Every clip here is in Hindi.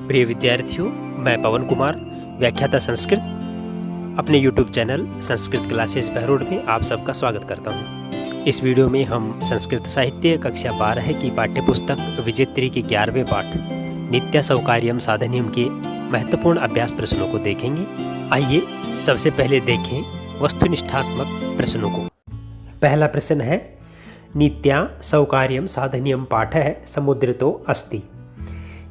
प्रिय विद्यार्थियों, मैं पवन कुमार व्याख्याता संस्कृत अपने YouTube channel Sanskrit classes Behror में आप सबका स्वागत करता हूं। इस वीडियो में हम संस्कृत साहित्य कक्षा 12 की पाठ्यपुस्तक विजेत्री के 11वें पाठ नित्या सौकार्यम साधनियम के महत्वपूर्ण अभ्यास प्रश्नों को देखेंगे। आइए सबसे पहले देखें वस्तुनिष्ठात्मक प्रश्नों को। पहला प्रश्न है, नित्या सौकार्यम साधनियम पाठः समुद्रितो अस्ति।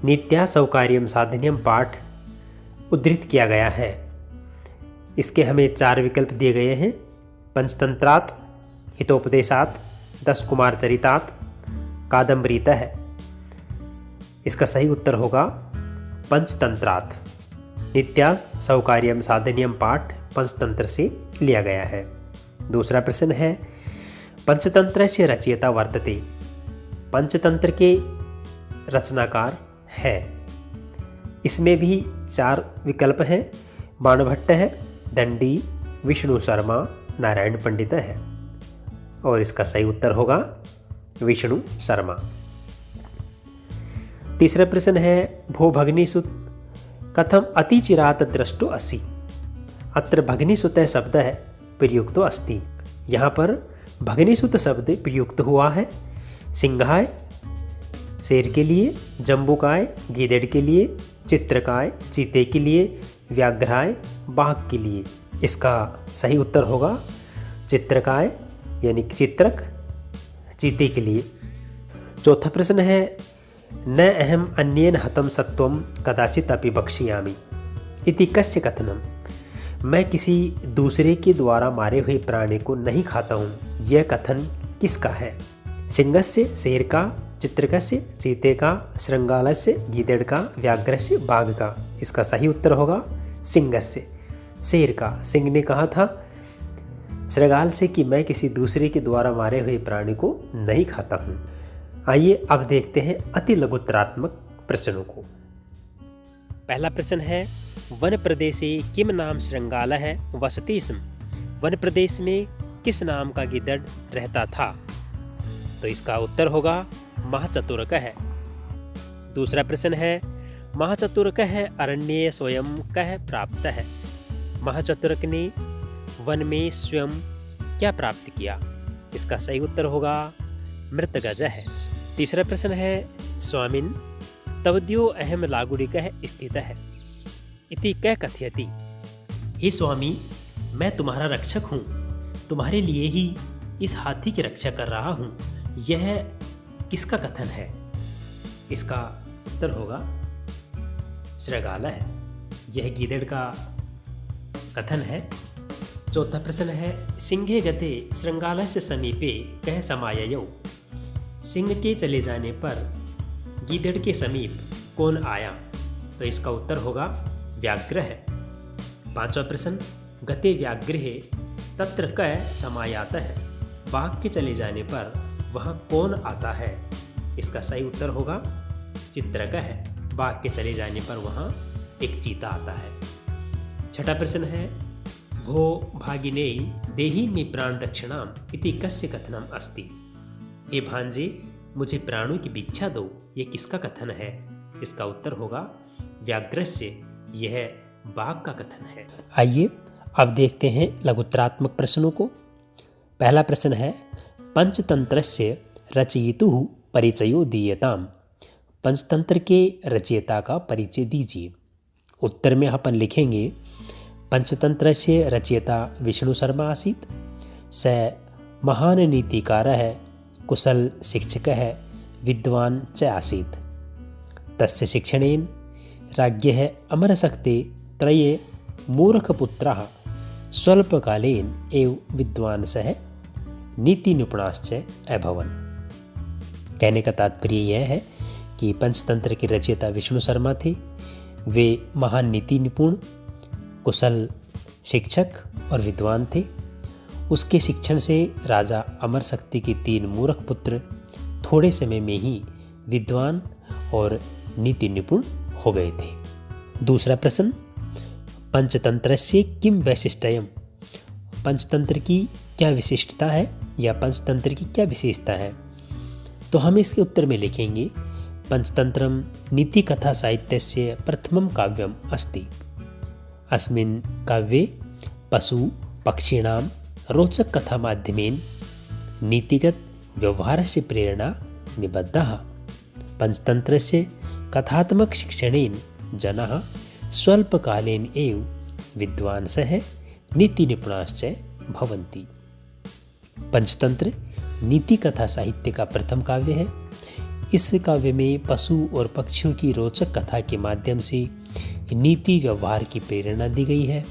नित्या सौकार्यम साधनियम पाठ उद्धृत किया गया है। इसके हमें 4 विकल्प दिए गए हैं। पंचतंत्रात्, हितोपदेशात्, 10 कुमार चरितात्, कादम्बरीतः। इसका सही उत्तर होगा पंचतंत्रात्। नित्या सौकार्यम साधनियम पाठ पंचतंत्र से लिया गया है। दूसरा प्रश्न है, पंचतंत्रस्य रचयिता वर्तते। पंचतंत्र के रचनाकार है। इसमें भी 4 विकल्प हैं। बाणभट्ट है, दंडी, विष्णु शर्मा, नारायण पंडित है। और इसका सही उत्तर होगा विष्णु शर्मा। तीसरा प्रश्न है, भो भग्निसुत कथम अतिचिरात दृष्टो असि। अत्र भग्निसुत शब्द है प्रयुक्तो अस्ति। यहाँ पर भग्निसुत शब्द प्रयुक्त हुआ है सिंहाय शेर के लिए, जम्बूकाय गीदड़ के लिए, चित्रकाय चीते के लिए, व्याघ्राय बाघ के लिए। इसका सही उत्तर होगा चित्रकाय यानी चित्रक चीते के लिए। चौथा प्रश्न है, न अहम अन्येन हतम सत्वम कदाचित अपि भक्षयामि इति कस्य कथनम। मैं किसी दूसरे के द्वारा मारे हुए प्राणी को नहीं खाता हूँ, यह कथन किसका है। सिंहस्य शेर का, चित्रकस्य चीते का, श्रृंगालस्य गीदड़ का, व्याघ्रस्य बाघ का। इसका सही उत्तर होगा सिंहस्य शेर का। सिंह ने कहा था श्रृंगाल से कि मैं किसी दूसरे के द्वारा मारे हुए प्राणी को नहीं खाता हूँ। आइए अब देखते हैं अति लघुत्तरात्मक प्रश्नों को। पहला प्रश्न है, वन प्रदेशे किम नाम श्रृंगालः वसति स्म। वन प्रदेश में किस नाम का गीदड़ रहता था। तो इसका उत्तर होगा महाचतुरकः। दूसरा प्रश्न है, महाचतुरकः अरण्ये स्वयं कः प्राप्तः। महाचतुरक ने वन में स्वयं क्या प्राप्त किया। इसका सही उत्तर होगा मृतगजः। तीसरा प्रश्न है, स्वामिन् तवद्यो अहम लागुडिकः स्थितः इति कः कथयति। हे स्वामी, मैं तुम्हारा रक्षक हूँ, तुम्हारे लिए ही इस हाथी की रक्षा कर रहा हूँ, यह किसका कथन है। इसका उत्तर होगा श्रृंगाल है, यह गीदड़ का कथन है। चौथा प्रश्न है, सिंहे गते श्रृंगालस्य समीपे कः समाययौ। सिंह के चले जाने पर गीदड़ के समीप कौन आया। तो इसका उत्तर होगा व्याघ्र है। पांचवा प्रश्न, गते व्याघ्रे तत्र कः समायातः। बाघ के चले जाने पर वहाँ कौन आता है। इसका सही उत्तर होगा चित्रक है। बाघ के चले जाने पर वहाँ एक चीता आता है। छठा प्रश्न है, भो भागिनेयी देहि में प्राण दक्षिणाम इति कस्य कथनम अस्ति। हे भांजे, मुझे प्राणों की भिक्षा दो, ये किसका कथन है। इसका उत्तर होगा व्याघ्रस्य, यह बाघ का कथन है। आइए अब देखते हैं लघुत्तरात्मक प्रश्नों को। पहला प्रश्न है, पंचतंत्रस्य रचयितुः परिचयो दीयताम्। पंचतंत्र के रचयिता का परिचय दीजिए। उत्तर में अपन लिखेंगे, पंचतंत्रस्य रचयिता विष्णु शर्मा आसीत्। स महान नीतिकारः कुशल शिक्षकः विद्वान् च आसीत्। तस्य शिक्षणेन राज्ञः अमरशक्ते त्रये मूर्खपुत्राः स्वल्पकालेन एव विद्वांसः नीति निपुणाश्च अभवन्। कहने का तात्पर्य यह है कि पंचतंत्र के रचयिता विष्णु शर्मा थे। वे महान नीति निपुण, कुशल शिक्षक और विद्वान थे। उसके शिक्षण से राजा अमर शक्ति के 3 मूर्ख पुत्र थोड़े समय में ही विद्वान और नीति निपुण हो गए थे। दूसरा प्रश्न, पंचतंत्रस्य किम वैशिष्ट्यम। पंचतंत्र की क्या विशिष्टता है या पंचतंत्र की क्या विशेषता है। तो हम इसके उत्तर में लिखेंगे, पंचतंत्रं नीतिकथासाहित्यस्य प्रथमं काव्यम् अस्ति। अस्मिन् काव्ये पशुपक्षिणां रोचककथामाध्यमेन नीतिगत व्यवहारस्य प्रेरणा निबद्धा। पंचतंत्रस्य कथात्मकशिक्षणेन जनाः स्वल्पकालेन एव विद्वांसः नीतिनिपुणाश्च भवन्ति। पंचतंत्र नीति कथा साहित्य का प्रथम काव्य है। इस काव्य में पशु और पक्षियों की रोचक कथा के माध्यम से नीति व्यवहार की प्रेरणा दी गई है।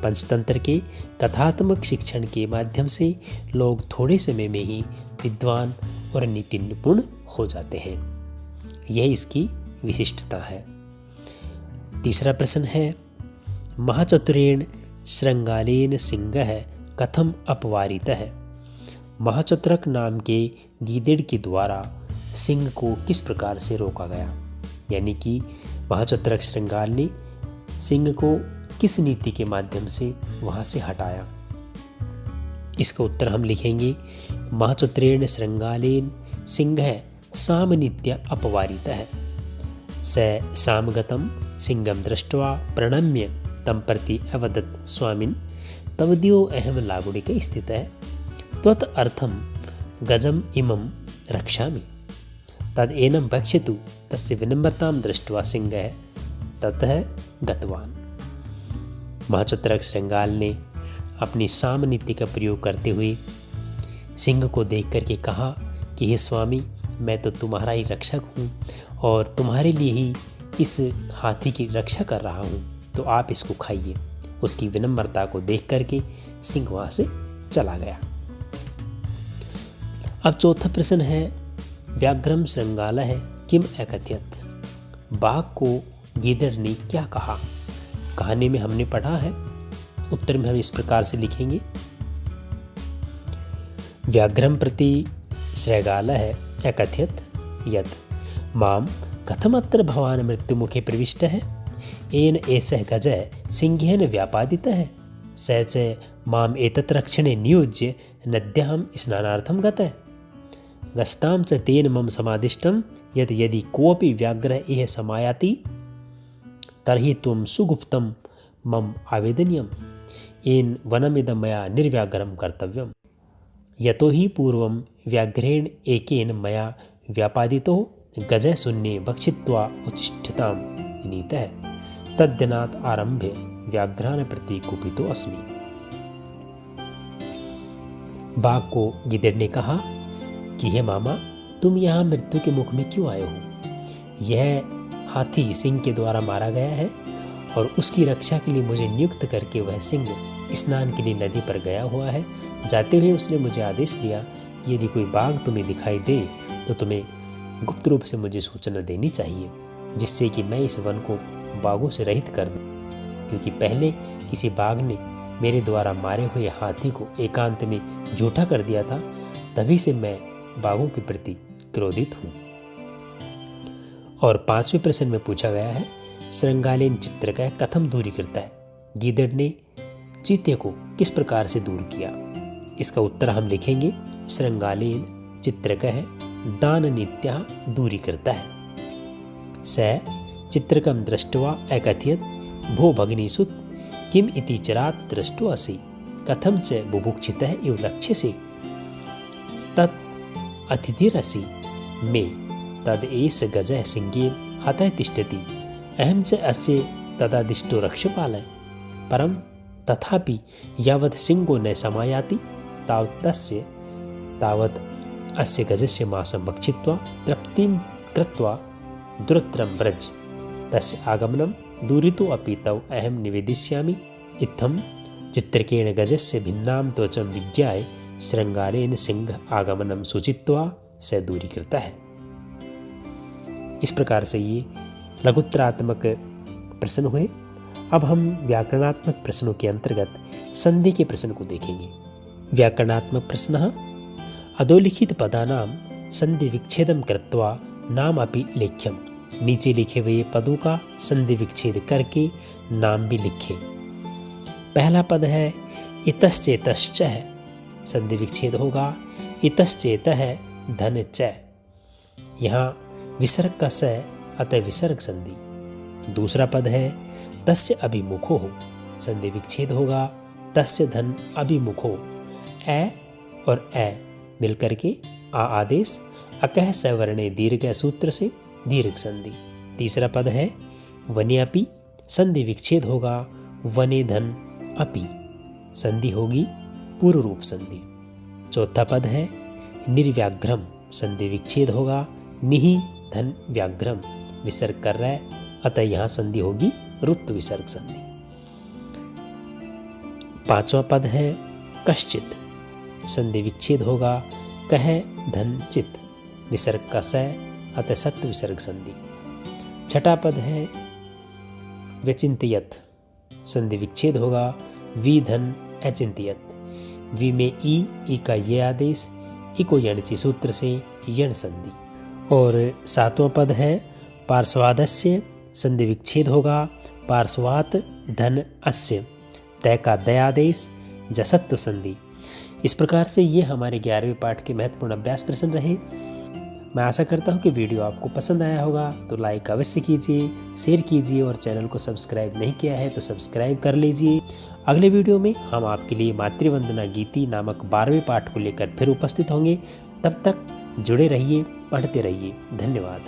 पंचतंत्र के कथात्मक शिक्षण के माध्यम से लोग थोड़े समय में ही विद्वान और नीति निपुण हो जाते हैं। यह इसकी विशिष्टता है। तीसरा प्रश्न है, महाचतुरेण श्रृंगालेन सिंहः कथम अपवारितः। महाचतुरक नाम के गीदड़ के द्वारा सिंह को किस प्रकार से रोका गया, यानी कि महाचतुरक श्रृंगाल ने सिंह को किस नीति के माध्यम से वहां से हटाया। इसका उत्तर हम लिखेंगे, महाचतुरेण श्रृंगालेन सिंहः सामनित्य अपवारितः। स सामगतं सिंहं दृष्ट्वा प्रणम्य तं प्रति अवदत् स्वामिन् तवद्यो अहम लागुडिके स्थितः त्वत् अर्थं गजम् इमं रक्षामि। तद् एनं भक्षतु तस्य विनम्रतां दृष्ट्वा सिंहः ततः गतवान्। महाचतुरक श्रृंगाल ने अपनी सामनीति का प्रयोग करते हुए सिंह को देख करके कहा कि हे स्वामी, मैं तो तुम्हारा ही रक्षक हूँ और तुम्हारे लिए ही इस हाथी की रक्षा कर रहा हूँ, तो आप इसको खाइए। उसकी विनम्रता को देख करके सिंह वहाँ से चला गया। अब चौथा प्रश्न है, व्याघ्रम श्रृंगालः किम अकथयत्। बाघ को गीदड़ ने क्या कहा। कहानी में हमने पढ़ा है, उत्तर में हम इस प्रकार से लिखेंगे, व्याघ्रम प्रति श्रृंगालः अकथयत् यत् माम कथमत्र भवान् मृत्युमुखे प्रविष्टः येन एषः गजः सिंहेन व्यापादितः स च माम एतत् रक्षणे नियोज्य नद्यां स्नानार्थं गतः गस्तां च तेन मम समादिष्टं यत् यदि कोऽपि व्याघ्रः इह समायाति तर्हि त्वं सुगुप्तं मम आवेदनीयं येन वनमिदं मया निर्व्याघ्रं कर्तव्यं यतो हि पूर्वं व्याघ्रेण एकेन मया व्यापादितो गजः शून्ये भक्षित्वा उच्छिष्टतां नीतः तद्दिनात् आरभ्य व्याघ्रान् प्रति कुपितो अस्मि। बाघ को गिद्ध ने कहा कि हे मामा, तुम यहाँ मृत्यु के मुख में क्यों आए हो। यह हाथी सिंह के द्वारा मारा गया है और उसकी रक्षा के लिए मुझे नियुक्त करके वह सिंह स्नान के लिए नदी पर गया हुआ है। जाते हुए उसने मुझे आदेश दिया कि यदि कोई बाघ तुम्हें दिखाई दे तो तुम्हें गुप्त रूप से मुझे सूचना देनी चाहिए, जिससे कि मैं इस वन को बाघों से रहित कर दूं, क्योंकि पहले किसी बाघ ने मेरे द्वारा मारे हुए हाथी को एकांत में झूठा कर दिया था। तभी से मैं बाघों के प्रति क्रोधित हूँ। और पांचवें प्रश्न में पूछा गया है, श्रृंगालेन चित्रकः कथम दूरी करता है। गीदड़ ने चीते को किस प्रकार से दूर किया। इसका उत्तर हम लिखेंगे, श्रृंगालेन चित्रकः दाननीत्या दूरी करता है। स चित्रकं दृष्ट्वा अकथयत् भो भगिनीसुत किम इति चिरात् दृष्टो असि कथम च बुभुक्षितः इव लक्ष्यसे तत् अतिथिरसि मे तद एष गजः सिंहेन हतः तिष्ठति अहं च अस्य तदादिष्टो रक्षपालः परं तथापि यावत् सिंहो न समायाति तावत् अस्य गजस्य मांसं भक्षित्वा तृप्तिं कृत्वा दुरत्रं व्रज तस्य आगमनं दूरितो अपि तव अहं निवेदिष्यामि। इत्थं चित्रकेण गजस्य भिन्नां त्वचं विज्ञाय श्रृंगालेन सिंह आगमनं सूचित्वा स दूरीकृतः है। इस प्रकार से ये लघुत्तरात्मक प्रश्न हुए। अब हम व्याकरणात्मक प्रश्नों के अंतर्गत संधि के प्रश्न को देखेंगे। व्याकरणात्मक प्रश्न, अधोलिखित पदानां संधि विच्छेदं कृत्वा नाम अपि लेख्यम्। नीचे लिखे हुए पदों का संधि विच्छेद करके नाम भी लिखे। पहला पद है इतश्चेतश्च है, संधि विच्छेद होगा इतश्चेतः धन च। यहाँ विसर्ग का स अतः विसर्ग संधि। दूसरा पद है तस्य अभिमुखो हो, संधि विच्छेद होगा तस्य धन अभिमुखो, ए और ए मिलकर के आ आदेश, अकह सवर्णे दीर्घ सूत्र से दीर्घ संधि। तीसरा पद है वन्यापि, संधि विच्छेद होगा वने धन अपि, संधि होगी पूर्व रूप संधि। चौथा पद है निर्व्याघ्रम, संधि विच्छेद होगा निहि धन व्याघ्रम, विसर्ग कर रहा है अतः यहाँ संधि होगी रुत्व विसर्ग संधि। पांचवा पद है कश्चित, संधि विच्छेद होगा कह धन चित, विसर्ग का स अतः सत्व विसर्ग संधि। छठा पद है व्यचिंतयत, संधि विच्छेद होगा वी धन अचिंतयत, वी में ई का ये आदेश, इको यणचि सूत्र से यण संधि। और सातवां पद है पार्श्वादस्य, संधि विच्छेद होगा पार्श्वात धन अस्य, तय का दयादेश जसत्व संधि। इस प्रकार से ये हमारे 11वें पाठ के महत्वपूर्ण अभ्यास प्रश्न रहे। मैं आशा करता हूँ कि वीडियो आपको पसंद आया होगा, तो लाइक अवश्य कीजिए, शेयर कीजिए और चैनल को सब्सक्राइब नहीं किया है तो सब्सक्राइब कर लीजिए। अगले वीडियो में हम आपके लिए मातृवंदना गीति नामक 12वें पाठ को लेकर फिर उपस्थित होंगे। तब तक जुड़े रहिए, पढ़ते रहिए। धन्यवाद।